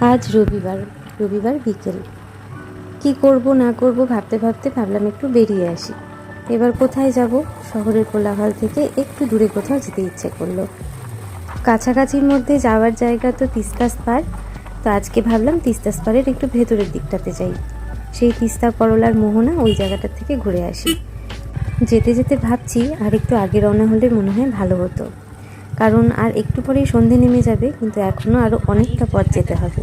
আজ রবিবার বিকেল। কি করব না করব ভাবতে ভাবতে ভাবলাম একটু বেরিয়ে আসি। এবার কোথায় যাব? শহরের কোলাহল থেকে একটু দূরে কোথাও যেতে ইচ্ছে করলো। কাছাকাছির মধ্যে যাওয়ার জায়গা তো তিস্তাস পার। তো আজকে ভাবলাম তিস্তাস পারের একটু ভেতরের দিকটাতে যাই, সেই তিস্তা করলার মোহনা ওই জায়গাটার থেকে ঘুরে আসি। যেতে যেতে ভাবছি আর একটু আগে রওনা হলে মনে হয় ভালো হতো, কারণ আর একটু পরেই সন্ধে নেমে যাবে, কিন্তু এখনও আরও অনেকটা পথ যেতে হবে।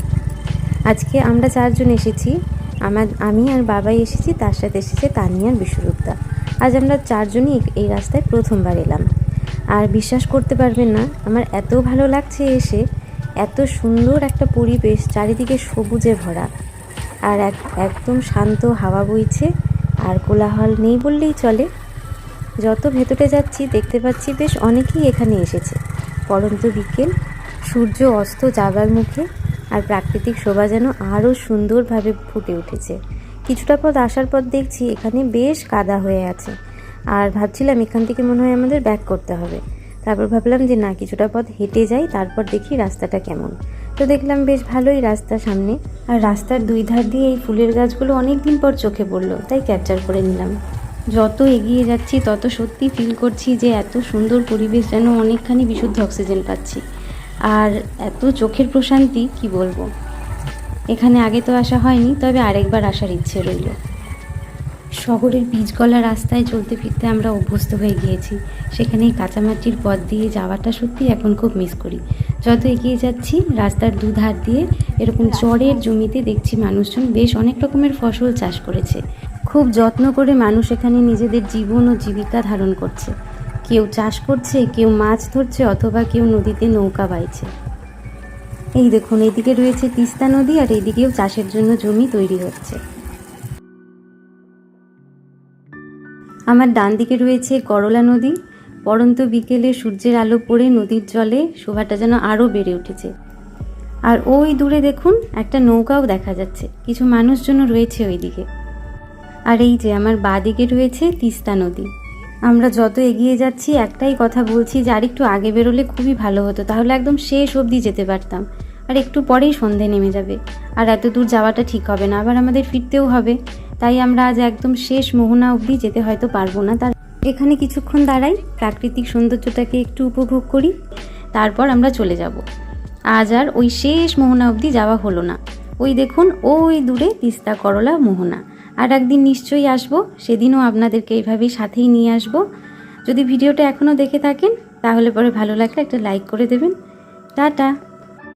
আজকে আমরা 4 জন এসেছি। আমি আর বাবাই এসেছি, তার সাথে এসেছে তানিয়ার বিশ্বরূপদা। আজ আমরা 4 জনই এই রাস্তায় প্রথমবার এলাম। আর বিশ্বাস করতে পারবেন না, আমার এত ভালো লাগছে এসে। এত সুন্দর একটা পরিবেশ, চারিদিকে সবুজে ভরা, আর একদম শান্ত হাওয়া বইছে, আর কোলাহল নেই বললেই চলে। যত ভেতরে যাচ্ছি দেখতে পাচ্ছি বেশ অনেকেই এখানে এসেছে। পরন্ত বিকেল, সূর্য অস্ত যাবার মুখে, আর প্রাকৃতিক শোভা যেন আরও সুন্দরভাবে ফুটে উঠেছে। কিছুটা পথ আসার পর দেখছি এখানে বেশ কাদা হয়ে আছে, আর ভাবছিলাম এখান থেকে মনে হয় আমাদের ব্যাক করতে হবে। তারপর ভাবলাম যে না, কিছুটা পথ হেঁটে যাই, তারপর দেখি রাস্তাটা কেমন। তো দেখলাম বেশ ভালোই রাস্তা সামনে, আর রাস্তার 2 ধার দিয়ে এই ফুলের গাছগুলো অনেক দিন পর চোখে পড়লো, তাই ক্যাপচার করে নিলাম। যত এগিয়ে যাচ্ছি তত সত্যি ফিল করছি যে এত সুন্দর পরিবেশ, যেন অনেকখানি বিশুদ্ধ অক্সিজেন পাচ্ছি, আর এত চোখের প্রশান্তি কি বলবো। এখানে আগে তো আসা হয়নি, তবে আরেকবার আসার ইচ্ছে রইল। শহরের পিচগলা রাস্তায় চলতে ফিরতে আমরা অভ্যস্ত হয়ে গিয়েছি, সেখানে কাঁচামাটির পথ দিয়ে যাওয়াটা সত্যি এখন খুব মিস করি। যত এগিয়ে যাচ্ছি রাস্তার 2 ধার দিয়ে এরকম চরের জমিতে দেখছি মানুষজন বেশ অনেক রকমের ফসল চাষ করেছে। খুব যত্ন করে মানুষ এখানে নিজেদের জীবন ও জীবিকা ধারণ করছে। কেউ চাষ করছে, কেউ মাছ ধরছে, অথবা কেউ নদীতে নৌকা বাইছে। এই দেখুন, এইদিকে রয়েছে তিস্তা নদী, আর এইদিকেও চাষের জন্য জমি তৈরি হচ্ছে। আমার ডান দিকে রয়েছে করলা নদী। পরন্ত বিকেলে সূর্যের আলো পড়ে নদীর জলে শোভাটা যেন আরও বেড়ে উঠেছে। আর ওই দূরে দেখুন একটা নৌকাও দেখা যাচ্ছে, কিছু মানুষজনও রয়েছে ওইদিকে। আর এই যে আমার বাঁ দিকে রয়েছে তিস্তা নদী। আমরা যত এগিয়ে যাচ্ছি একটাই কথা বলছি যে আর একটু আগে বেরোলে খুবই ভালো হতো, তাহলে একদম শেষ অবধি যেতে পারতাম। আর একটু পরেই সন্ধে নেমে যাবে, আর এত দূর যাওয়াটা ঠিক হবে না, আবার আমাদের ফিরতেও হবে। তাই আমরা আজ একদম শেষ মোহনা অবধি যেতে হয়তো পারবো না। তার এখানে কিছুক্ষণ দাঁড়াই, প্রাকৃতিক সৌন্দর্যটাকে একটু উপভোগ করি, তারপর আমরা চলে যাব। আজ আর ওই শেষ মোহনা অবধি যাওয়া হলো না। ওই দেখুন ওই দূরে তিস্তা করলা মোহনা। আর একদিন নিশ্চয়ই আসবো, সেদিনও আপনাদেরকে এইভাবেই সাথেই নিয়ে আসবো। যদি ভিডিওটা এখনও দেখে থাকেন তাহলে পরে ভালো লাগলে একটা লাইক করে দেবেন। টাটা।